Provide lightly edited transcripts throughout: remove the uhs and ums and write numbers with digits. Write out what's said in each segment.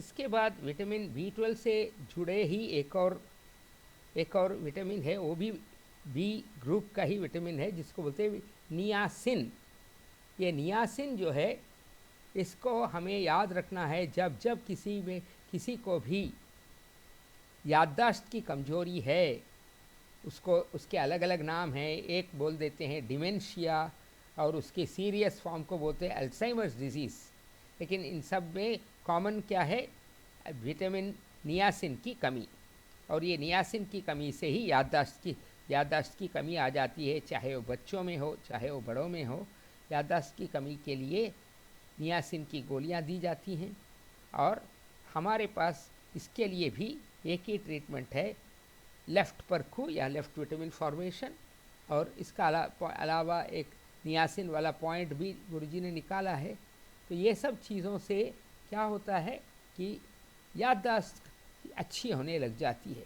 इसके बाद vitamin B 12 से जुड़े ही एक और विटामिन है, वो भी बी ग्रुप का ही विटामिन है, जिसको बोलते हैं नियासिन। ये नियासिन जो है, इसको हमें याद रखना है जब जब किसी को भी याददाश्त की कमजोरी है। उसको उसके अलग अलग नाम हैं, एक बोल देते हैं डिमेंशिया, और उसके सीरियस फॉर्म को बोलते हैं अल्जाइमर्स डिजीज़। लेकिन इन सब में कॉमन क्या है? विटामिन नियासिन की कमी। और ये नियासिन की कमी से ही याददाश्त की कमी आ जाती है, चाहे वो बच्चों में हो चाहे वो बड़ों में हो। याददाश्त की कमी के लिए नियासिन की गोलियां दी जाती हैं, और हमारे पास इसके लिए भी एक ही ट्रीटमेंट है, लेफ़्ट परखू या लेफ़्ट विटामिन फॉर्मेशन। और इसका अलावा एक नियासिन वाला पॉइंट भी गुरुजी ने निकाला है। तो ये सब चीज़ों से क्या होता है कि याददाश्त अच्छी होने लग जाती है।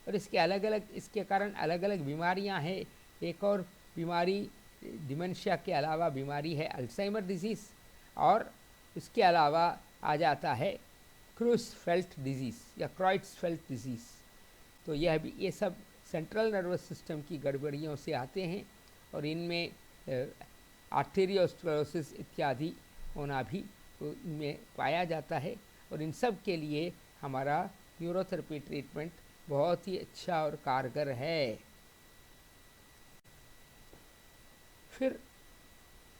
और इसके कारण अलग अलग बीमारियां हैं। एक और बीमारी डिमेंशिया के अलावा बीमारी है अल्जाइमर डिजीज़, और इसके अलावा आ जाता है क्रूसफेल्ट डिजीज़ या क्राइट्सफेल्ट डिजीज़। तो ये सब सेंट्रल नर्वस सिस्टम की गड़बड़ियों से आते हैं, और इनमें आर्टेरियोस्क्लेरोसिस इत्यादि होना भी इनमें पाया जाता है। और इन सब के लिए हमारा न्यूरोथेरेपी ट्रीटमेंट बहुत ही अच्छा और कारगर है। फिर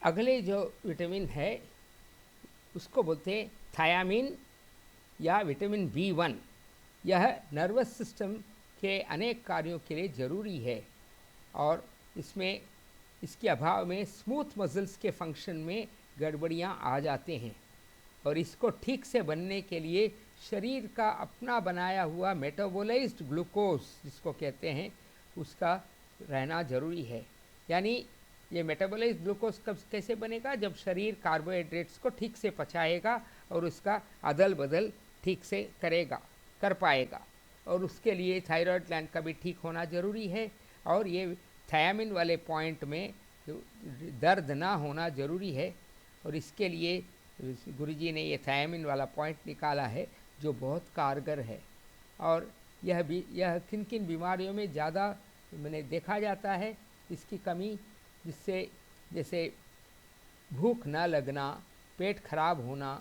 अगले जो विटामिन है उसको बोलते हैं थायामिन या विटामिन बी 1। यह नर्वस सिस्टम के अनेक कार्यों के लिए ज़रूरी है, और इसके अभाव में स्मूथ मसल्स के फंक्शन में गड़बड़ियां आ जाते हैं। और इसको ठीक से बनने के लिए शरीर का अपना बनाया हुआ मेटाबोलाइज्ड ग्लूकोज जिसको कहते हैं, उसका रहना ज़रूरी है। यानी ये मेटाबोलाइज्ड ग्लूकोज कैसे बनेगा? जब शरीर कार्बोहाइड्रेट्स को ठीक से पचाएगा और उसका अदल बदल ठीक से कर पाएगा। और उसके लिए थायराइड ग्लैंड का भी ठीक होना ज़रूरी है। और ये थायामिन वाले पॉइंट में दर्द ना होना ज़रूरी है। और इसके लिए गुरुजी ने ये थायामिन वाला पॉइंट निकाला है, जो बहुत कारगर है। और यह किन किन बीमारियों में ज़्यादा मैंने देखा जाता है इसकी कमी, जैसे भूख ना लगना, पेट खराब होना,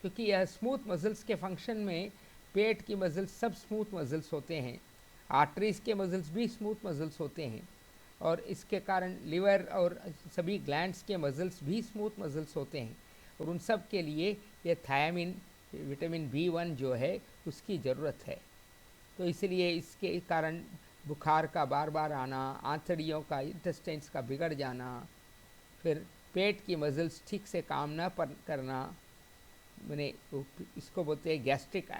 क्योंकि यह स्मूथ मसल्स के फंक्शन में पेट की मसल्स सब स्मूथ मसल्स होते हैं, आर्टरीज़ के मसल्स भी स्मूथ मसल्स होते हैं, और इसके कारण लिवर और सभी ग्लैंड्स के मसल्स भी स्मूथ मसल्स होते हैं। और उन सब के लिए ये थायामिन विटामिन बी 1 जो है उसकी ज़रूरत है। तो इसलिए इसके कारण बुखार का बार बार आना, आंतड़ियों का इंटेस्टाइन्स का बिगड़ जाना, फिर पेट की मसल्स ठीक से काम न करना, मैंने इसको बोलते हैं गैस्ट्रिक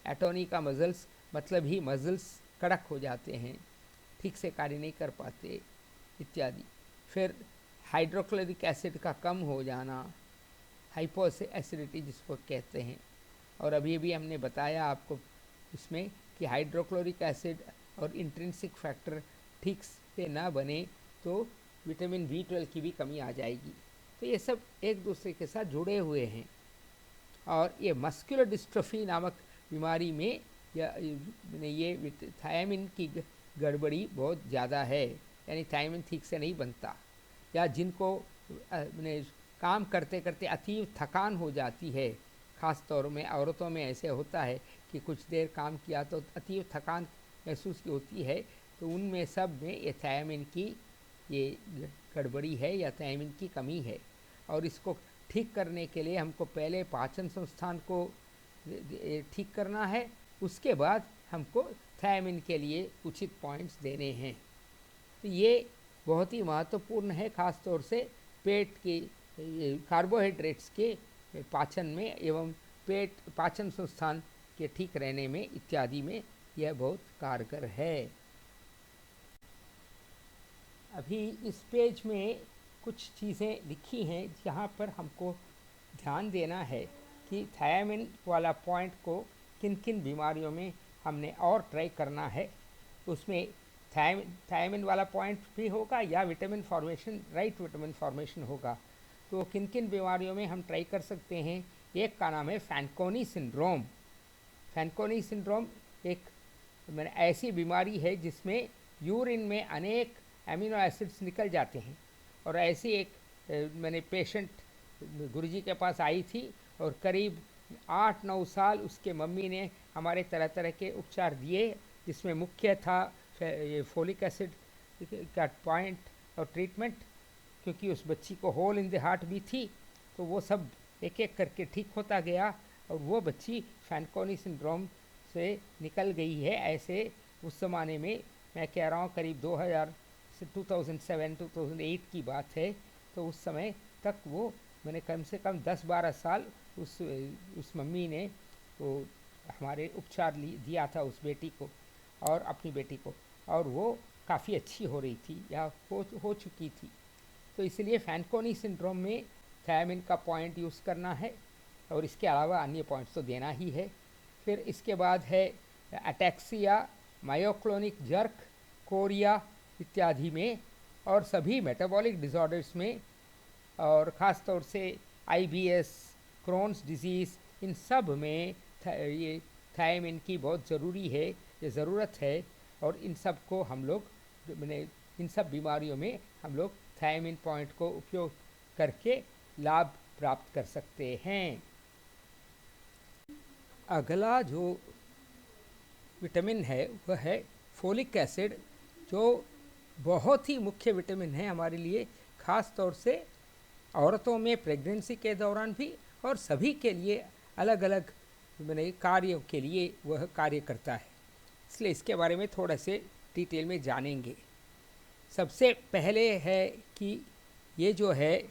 एटोनी का मसल्स मतलब ही मसल्स कड़क हो जाते हैं, ठीक से कार्य नहीं कर पाते इत्यादि। फिर हाइड्रोक्लोरिक एसिड का कम हो जाना, हाइपो एसिडिटी जिसको कहते हैं। और अभी भी हमने बताया आपको इसमें कि हाइड्रोक्लोरिक एसिड और इंट्रिंसिक फैक्टर ठीक से ना बने तो विटामिन बी 12 की भी कमी आ जाएगी। तो ये सब एक दूसरे के साथ जुड़े हुए हैं। और ये मस्कुलर डिस्ट्रोफी नामक बीमारी में ये थायामिन की गड़बड़ी बहुत ज़्यादा है, यानी थायामिन ठीक से नहीं बनता, या जिनको काम करते करते अतीव थकान हो जाती है। ख़ास तौर में औरतों में ऐसे होता है कि कुछ देर काम किया तो अतीव थकान महसूस होती है। तो उनमें सब में ये थायामिन की ये गड़बड़ी है या थायामिन की कमी है। और इसको ठीक करने के लिए हमको पहले पाचन संस्थान को ठीक करना है, उसके बाद हमको थायामिन के लिए उचित पॉइंट्स देने हैं। तो ये बहुत ही महत्वपूर्ण है, ख़ास तौर से पेट की कार्बोहाइड्रेट्स के पाचन में एवं पाचन संस्थान के ठीक रहने में इत्यादि में यह बहुत कारगर है। अभी इस पेज में कुछ चीज़ें लिखी हैं जहाँ पर हमको ध्यान देना है कि थायामिन वाला पॉइंट को किन किन बीमारियों में हमने और ट्राई करना है। उसमें थायामिन वाला पॉइंट भी होगा या vitamin formation, right vitamin formation होगा। तो किन किन बीमारियों में हम ट्राई कर सकते हैं एक का नाम है फैनकोनी सिंड्रोम। फैनकोनी सिंड्रोम एक मैंने ऐसी बीमारी है जिसमें यूरिन में अनेक एमिनो एसिड्स निकल जाते हैं। और ऐसी एक मैंने पेशेंट गुरुजी के पास आई थी और करीब 8-9 साल उसके मम्मी ने हमारे तरह तरह के उपचार दिए, जिसमें मुख्य था ये फोलिक एसिड का पॉइंट और ट्रीटमेंट, क्योंकि उस बच्ची को होल इन द हार्ट भी थी। तो वो सब एक एक करके ठीक होता गया और वो बच्ची फैनकोनी सिंड्रोम से निकल गई है। ऐसे उस ज़माने में मैं कह रहा हूँ करीब 2007-2008 की बात है। तो उस समय तक वो मैंने कम से कम 10-12 साल उस मम्मी ने वो हमारे उपचार दिया था उस बेटी को और अपनी बेटी को, और वो काफ़ी अच्छी हो रही थी या हो चुकी थी। तो इसलिए फैनकोनी सिंड्रोम में थायमिन का पॉइंट यूज़ करना है और इसके अलावा अन्य पॉइंट्स तो देना ही है। फिर इसके बाद है अटैक्सिया, मायोक्लोनिक जर्क, कोरिया इत्यादि में, और सभी मेटाबॉलिक डिसऑर्डर्स में, और ख़ास तौर से IBS, क्रोन्स डिजीज़, इन सब में ये थायमिन की बहुत ज़रूरी है, ये ज़रूरत है। और इन सब को हम लोग मैंने इन सब बीमारियों में हम लोग थायमिन पॉइंट को उपयोग करके लाभ प्राप्त कर सकते हैं। अगला जो विटामिन है वह है फोलिक एसिड, जो बहुत ही मुख्य विटामिन है हमारे लिए, ख़ास तौर से औरतों में प्रेगनेंसी के दौरान भी, और सभी के लिए अलग अलग मैंने कार्यों के लिए वह कार्य करता है। इसलिए इसके बारे में थोड़ा से डिटेल में जानेंगे। सबसे पहले है कि ये जो है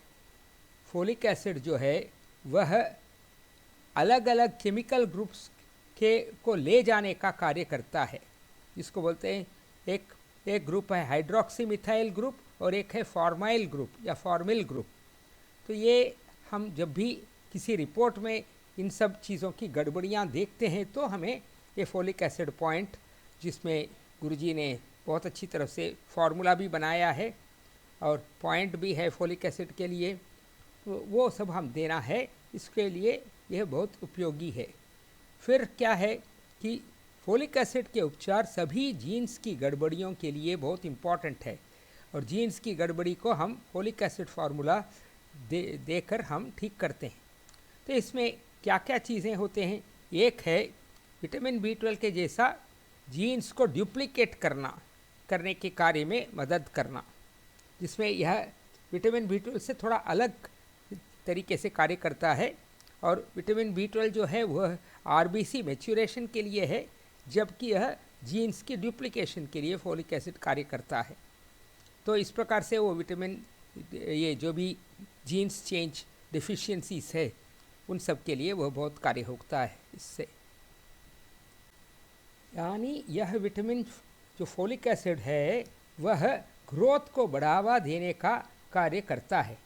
फोलिक एसिड जो है वह अलग अलग केमिकल ग्रुप्स को ले जाने का कार्य करता है, जिसको बोलते हैं एक ग्रुप है हाइड्रोक्सी मिथाइल ग्रुप और एक है फॉर्माइल ग्रुप या फॉर्मिल ग्रुप। तो ये हम जब भी किसी रिपोर्ट में इन सब चीज़ों की गड़बड़ियाँ देखते हैं तो हमें ये फोलिक एसिड पॉइंट, जिसमें गुरुजी ने बहुत अच्छी तरह से फार्मूला भी बनाया है और पॉइंट भी है फोलिक एसिड के लिए, तो वो सब हम देना है। इसके लिए यह बहुत उपयोगी है। फिर क्या है कि फोलिक एसिड के उपचार सभी जीन्स की गड़बड़ियों के लिए बहुत इम्पॉर्टेंट है, और जीन्स की गड़बड़ी को हम फोलिक एसिड फार्मूला देकर हम ठीक करते हैं। तो इसमें क्या क्या चीज़ें होते हैं, एक है विटामिन B12 के जैसा जीन्स को डुप्लीकेट करने के कार्य में मदद करना, जिसमें यह विटामिन B12 से थोड़ा अलग तरीके से कार्य करता है। और विटामिन B12 जो है वह RBC मैच्योरेशन के लिए है, जबकि यह जीन्स की डुप्लीकेशन के लिए फोलिक एसिड कार्य करता है। तो इस प्रकार से वो विटामिन, ये जो भी जीन्स चेंज डिफिशियंसीज है उन सब के लिए वह बहुत कार्य होता है इससे। यानी यह विटामिन जो फोलिक एसिड है वह ग्रोथ को बढ़ावा देने का कार्य करता है।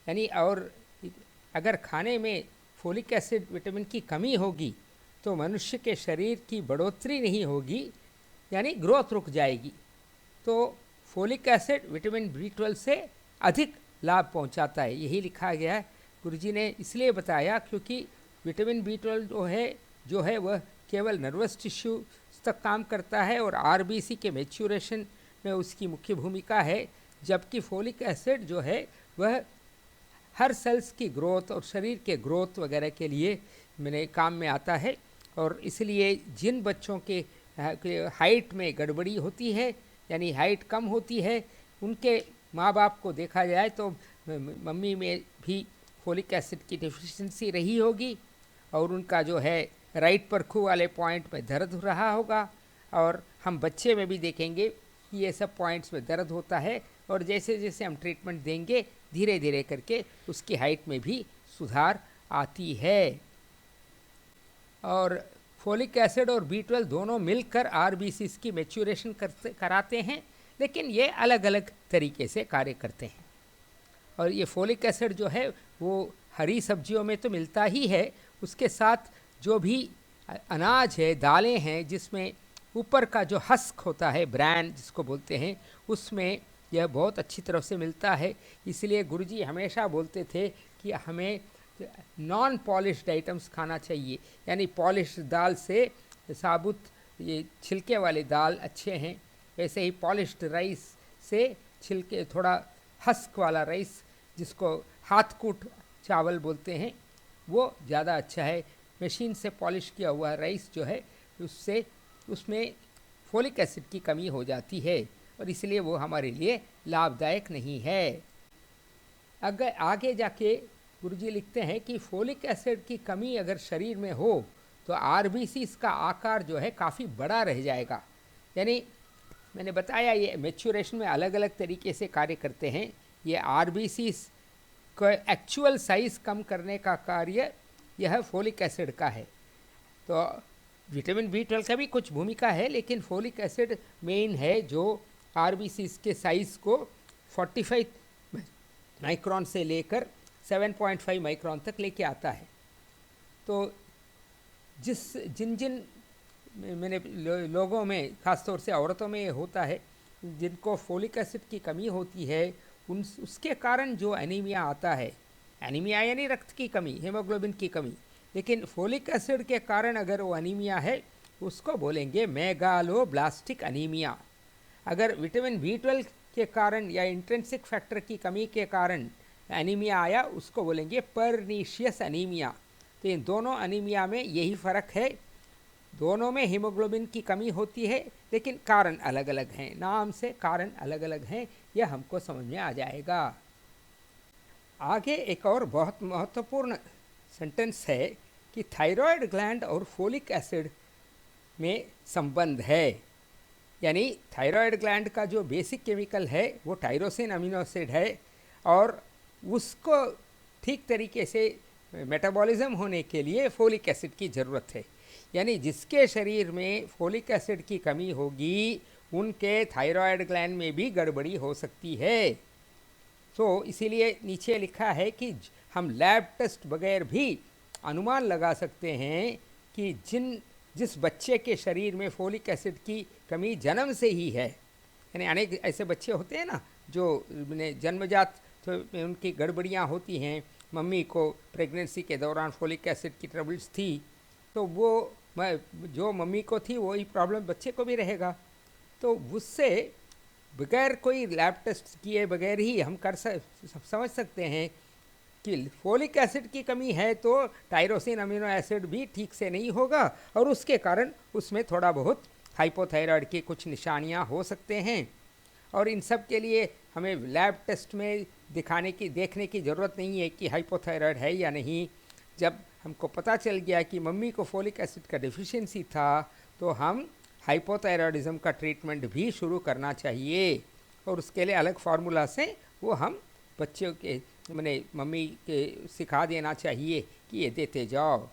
यानी और अगर खाने में फोलिक एसिड विटामिन की कमी होगी तो मनुष्य के शरीर की बढ़ोतरी नहीं होगी, यानी ग्रोथ रुक जाएगी। तो फोलिक एसिड विटामिन B12 से अधिक लाभ पहुंचाता है, यही लिखा गया है। गुरुजी ने इसलिए बताया क्योंकि विटामिन B12 जो है वह केवल नर्वस टिश्यू तक काम करता है और RBC के मैच्योरेशन में उसकी मुख्य भूमिका है, जबकि फोलिक एसिड जो है वह हर सेल्स की ग्रोथ और शरीर के ग्रोथ वगैरह के लिए मैंने काम में आता है। और इसलिए जिन बच्चों के हाइट में गड़बड़ी होती है, यानी हाइट कम होती है, उनके माँ बाप को देखा जाए तो मम्मी में भी फोलिक एसिड की डिफिशिएंसी रही होगी और उनका जो है राइट परखू वाले पॉइंट में दर्द हो रहा होगा। और हम बच्चे में भी देखेंगे कि ये सब पॉइंट्स में दर्द होता है, और जैसे जैसे हम ट्रीटमेंट देंगे धीरे धीरे करके उसकी हाइट में भी सुधार आती है। और फोलिक एसिड और B12 दोनों मिलकर RBCs की मैच्योरेशन कराते हैं, लेकिन ये अलग अलग तरीके से कार्य करते हैं। और ये फोलिक एसिड जो है वो हरी सब्जियों में तो मिलता ही है, उसके साथ जो भी अनाज है, दालें हैं, जिसमें ऊपर का जो हस्क होता है, ब्रैन जिसको बोलते हैं, उसमें यह बहुत अच्छी तरह से मिलता है। इसलिए गुरुजी हमेशा बोलते थे कि हमें नॉन पॉलिश्ड आइटम्स खाना चाहिए, यानी पॉलिश्ड दाल से साबुत ये छिलके वाले दाल अच्छे हैं, वैसे ही पॉलिश्ड राइस से छिलके थोड़ा हस्क वाला राइस जिसको हाथ कूट चावल बोलते हैं वो ज़्यादा अच्छा है। मशीन से पॉलिश किया हुआ राइस जो है उससे उसमें फोलिक एसिड की कमी हो जाती है और इसलिए वो हमारे लिए लाभदायक नहीं है। अगर आगे जाके गुरुजी लिखते हैं कि फोलिक एसिड की कमी अगर शरीर में हो तो आरबीसीज का आकार जो है काफ़ी बड़ा रह जाएगा। यानी मैंने बताया ये मैच्योरेशन में अलग अलग तरीके से कार्य करते हैं। ये आरबीसीज का एक्चुअल साइज़ कम करने का कार्य यह फोलिक एसिड का है। तो विटामिन B12 का भी कुछ भूमिका है, लेकिन फोलिक एसिड मेन है जो आरबीसीज के साइज़ को 45 माइक्रोन से लेकर 7.5 माइक्रोन तक लेके आता है। तो जिन जिन मैंने लोगों में, ख़ासतौर से औरतों में होता है, जिनको फोलिक एसिड की कमी होती है उसके कारण जो एनीमिया आता है, एनीमिया यानी रक्त की कमी, हीमोग्लोबिन की कमी, लेकिन फोलिक एसिड के कारण अगर वो एनीमिया है उसको बोलेंगे मेगालोब्लास्टिक एनीमिया। अगर विटामिन B12 के कारण या इंट्रिंसिक फैक्टर की कमी के कारण एनीमिया आया उसको बोलेंगे परनीशियस एनीमिया। तो इन दोनों एनीमिया में यही फ़र्क है, दोनों में हीमोग्लोबिन की कमी होती है लेकिन कारण अलग अलग हैं, नाम से कारण अलग अलग हैं, यह हमको समझ में आ जाएगा। आगे एक और बहुत महत्वपूर्ण सेंटेंस है कि थायराइड ग्लैंड और फोलिक एसिड में संबंध है। यानी थायराइड ग्लैंड का जो बेसिक केमिकल है वो टायरोसिन अमीनो एसिड है और उसको ठीक तरीके से मेटाबॉलिज्म होने के लिए फोलिक एसिड की ज़रूरत है। यानी जिसके शरीर में फोलिक एसिड की कमी होगी उनके थायराइड ग्लैंड में भी गड़बड़ी हो सकती है। तो इसीलिए नीचे लिखा है कि हम लैब टेस्ट बगैर भी अनुमान लगा सकते हैं कि जिस बच्चे के शरीर में फोलिक एसिड की कमी जन्म से ही है, यानी अनेक ऐसे बच्चे होते हैं ना जो जन्मजात तो उनकी गड़बड़ियाँ होती हैं, मम्मी को प्रेगनेंसी के दौरान फोलिक एसिड की ट्रबल्स थी तो वो जो मम्मी को थी वही प्रॉब्लम बच्चे को भी रहेगा। तो उससे बगैर कोई लैब टेस्ट किए बगैर ही हम समझ सकते हैं कि फोलिक एसिड की कमी है तो टायरोसिन अमीनो एसिड भी ठीक से नहीं होगा और उसके कारण उसमें थोड़ा बहुत हाइपोथायराइड की कुछ निशानियां हो सकते हैं। और इन सब के लिए हमें लैब टेस्ट में देखने की ज़रूरत नहीं है कि हाइपोथायराइड है या नहीं। जब हमको पता चल गया कि मम्मी को फोलिक एसिड का डेफिशिएंसी था तो हम हाइपोथायराइडिज्म का ट्रीटमेंट भी शुरू करना चाहिए और उसके लिए अलग फार्मूला से वो हम बच्चों के मम्मी के सिखा देना चाहिए कि ये देते जाओ,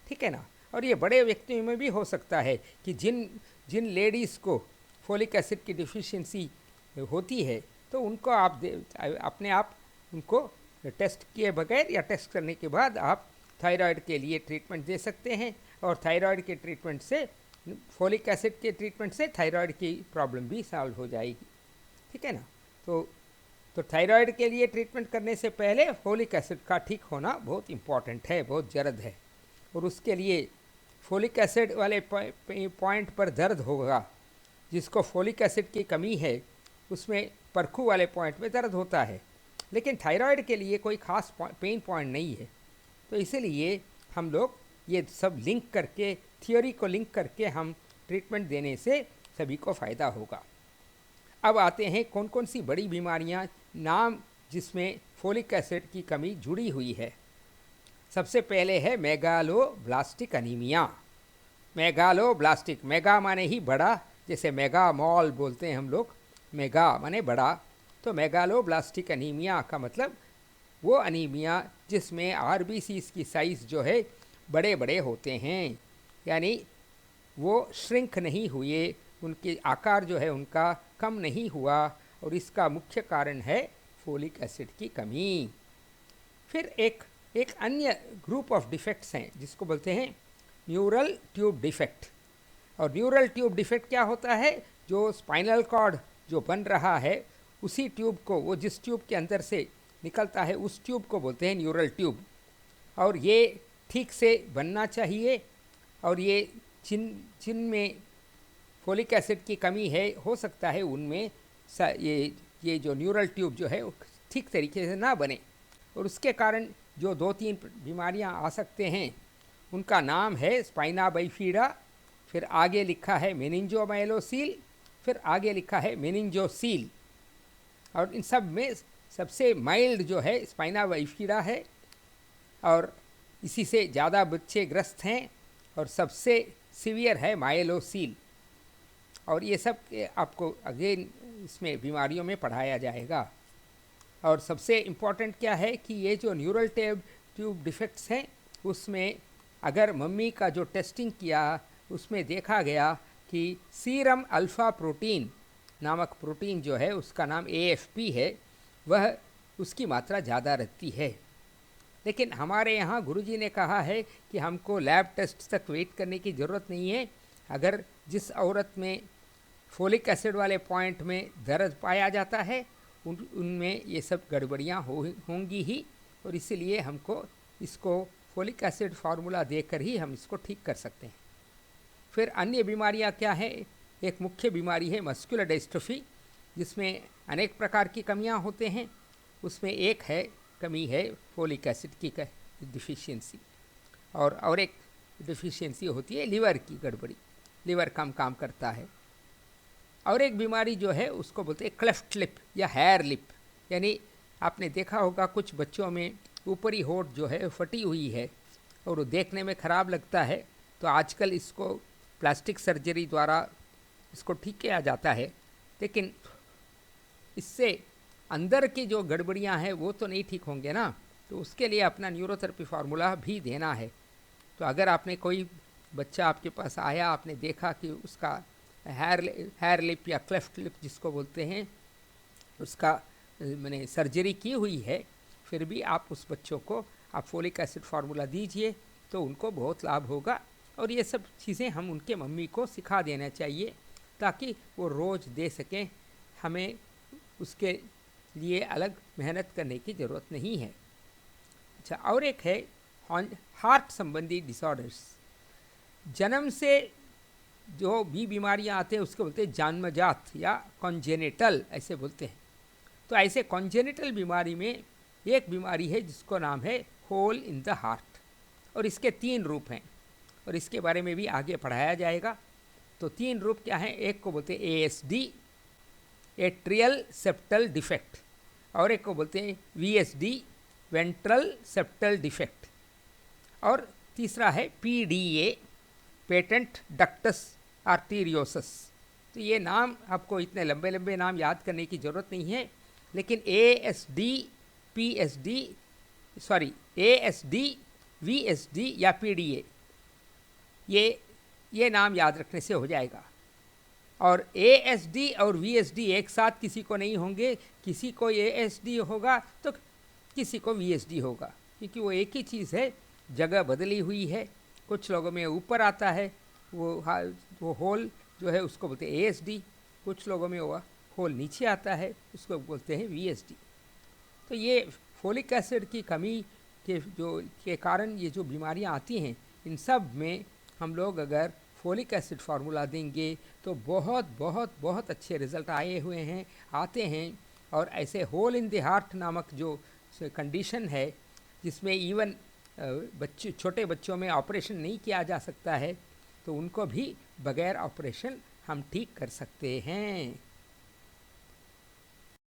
ठीक है ना। और ये बड़े व्यक्तियों में भी हो सकता है कि जिन लेडीज़ को फोलिक एसिड की डिफिशिएंसी होती है तो उनको आप अपने आप उनको टेस्ट किए बगैर या टेस्ट करने के बाद आप थायराइड के लिए ट्रीटमेंट दे सकते हैं और थायराइड के ट्रीटमेंट से, फोलिक एसिड के ट्रीटमेंट से थायराइड की प्रॉब्लम भी सॉल्व हो जाएगी, ठीक है ना। तो थायराइड के लिए ट्रीटमेंट करने से पहले फोलिक एसिड का ठीक होना बहुत इम्पॉर्टेंट है, बहुत ज़रूरत है। और उसके लिए फोलिक एसिड वाले पॉइंट पर दर्द होगा, जिसको फोलिक एसिड की कमी है उसमें परखू वाले पॉइंट में दर्द होता है, लेकिन थायराइड के लिए कोई ख़ास पेन पॉइंट नहीं है। तो इसीलिए हम लोग ये सब लिंक करके, थियोरी को लिंक करके हम ट्रीटमेंट देने से सभी को फ़ायदा होगा। अब आते हैं कौन कौन सी बड़ी बीमारियां नाम जिसमें फोलिक एसिड की कमी जुड़ी हुई है। सबसे पहले है मेगालोब्लास्टिक एनीमिया। मेगालोब्लास्टिक, मेगा माने ही बड़ा, जैसे मेगा मॉल बोलते हैं हम लोग, मेगा माने बड़ा, तो मेगालोब्लास्टिक एनीमिया का मतलब वो एनीमिया जिसमें आरबीसीज की साइज़ जो है बड़े बड़े होते हैं, यानी वो श्रिंक नहीं हुए, उनके आकार जो है उनका कम नहीं हुआ और इसका मुख्य कारण है फोलिक एसिड की कमी। फिर एक अन्य ग्रुप ऑफ डिफेक्ट्स हैं जिसको बोलते हैं न्यूरल ट्यूब डिफेक्ट। और न्यूरल ट्यूब डिफेक्ट क्या होता है, जो स्पाइनल कॉर्ड जो बन रहा है उसी ट्यूब को, वो जिस ट्यूब के अंदर से निकलता है उस ट्यूब को बोलते हैं न्यूरल ट्यूब। और ये ठीक से बनना चाहिए। और ये जिनमें फोलिक एसिड की कमी है, हो सकता है उनमें ये जो न्यूरल ट्यूब जो है वो ठीक तरीके से ना बने, और उसके कारण जो 2-3 बीमारियां आ सकते हैं उनका नाम है स्पाइना बाइफिडा, फिर आगे लिखा है मेनिंजोमाइलोसील, फिर आगे लिखा है मेनिंजोसील। और इन सब में सबसे माइल्ड जो है स्पाइना बाइफिडा है, और इसी से ज़्यादा बच्चे ग्रस्त हैं, और सबसे सीवियर है माइलोसील। और ये सब आपको अगेन इसमें बीमारियों में पढ़ाया जाएगा। और सबसे इम्पॉर्टेंट क्या है कि ये जो न्यूरल ट्यूब डिफेक्ट्स हैं, उसमें अगर मम्मी का जो टेस्टिंग किया उसमें देखा गया कि सीरम अल्फ़ा प्रोटीन नामक प्रोटीन जो है, उसका नाम AFP है, वह उसकी मात्रा ज़्यादा रहती है। लेकिन हमारे यहाँ गुरुजी ने कहा है कि हमको लैब टेस्ट तक वेट करने की ज़रूरत नहीं है। अगर जिस औरत में फोलिक एसिड वाले पॉइंट में दर्द पाया जाता है, उनमें ये सब गड़बड़ियाँ होंगी ही, और इसीलिए हमको इसको फोलिक एसिड फार्मूला देकर ही हम इसको ठीक कर सकते हैं। फिर अन्य बीमारियाँ क्या हैं? एक मुख्य बीमारी है मस्कुलर डिस्ट्रॉफी, जिसमें अनेक प्रकार की कमियाँ होते हैं। उसमें एक कमी है फोलिक एसिड की डिफिशियंसी, और एक डिफिशियंसी होती है लिवर की गड़बड़ी, लिवर कम काम करता है। और एक बीमारी जो है उसको बोलते हैं क्लेफ्ट लिप या हेयर लिप, यानी आपने देखा होगा कुछ बच्चों में ऊपरी होठ जो है फटी हुई है और वो देखने में ख़राब लगता है, तो आजकल इसको प्लास्टिक सर्जरी द्वारा इसको ठीक किया जाता है। लेकिन इससे अंदर की जो गड़बड़ियां हैं वो तो नहीं ठीक होंगे ना, तो उसके लिए अपना न्यूरोथेरेपी फार्मूला भी देना है। तो अगर आपने कोई बच्चा आपके पास आया, आपने देखा कि उसका हेयर लिप या क्लेफ्ट लिप जिसको बोलते हैं, उसका मैंने सर्जरी की हुई है, फिर भी आप उस बच्चों को आप फोलिक एसिड फार्मूला दीजिए तो उनको बहुत लाभ होगा। और ये सब चीज़ें हम उनके मम्मी को सिखा देना चाहिए ताकि वो रोज़ दे सकें, हमें उसके लिए अलग मेहनत करने की ज़रूरत नहीं है। अच्छा, और एक है हार्ट संबंधी डिसऑर्डर्स। जन्म से जो भी बीमारियां आते हैं उसको बोलते हैं जन्मजात या कॉन्जेनिटल, ऐसे बोलते हैं। तो ऐसे कॉन्जेनिटल बीमारी में एक बीमारी है जिसको नाम है होल इन द हार्ट, और इसके 3 रूप हैं, और इसके बारे में भी आगे पढ़ाया जाएगा। तो 3 रूप क्या हैं? एक को बोलते हैं ASD, एट्रियल सेप्टल डिफेक्ट, और एक को बोलते हैं VSD, वेंट्रल सेप्टल डिफेक्ट, और तीसरा है PDA, पेटेंट डक्टस आर्टीरियोसिस। तो ये नाम आपको इतने लंबे लंबे नाम याद करने की ज़रूरत नहीं है, लेकिन ASD, VSD या PDA, ये नाम याद रखने से हो जाएगा। और ASD और VSD एक साथ किसी को नहीं होंगे, किसी को ASD होगा तो किसी को VSD होगा, क्योंकि वो एक ही चीज़ है, जगह बदली हुई है। कुछ लोगों में ऊपर आता है वो होल जो है उसको बोलते हैं ASD, कुछ लोगों में वो होल नीचे आता है उसको बोलते हैं VSD। तो ये फोलिक एसिड की कमी के कारण ये जो बीमारियां आती हैं, इन सब में हम लोग अगर फोलिक एसिड फार्मूला देंगे तो बहुत बहुत बहुत अच्छे रिज़ल्ट आते हैं। और ऐसे होल इन द हार्ट नामक जो कंडीशन है, जिसमें इवन छोटे बच्चों में ऑपरेशन नहीं किया जा सकता है, तो उनको भी बगैर ऑपरेशन हम ठीक कर सकते हैं।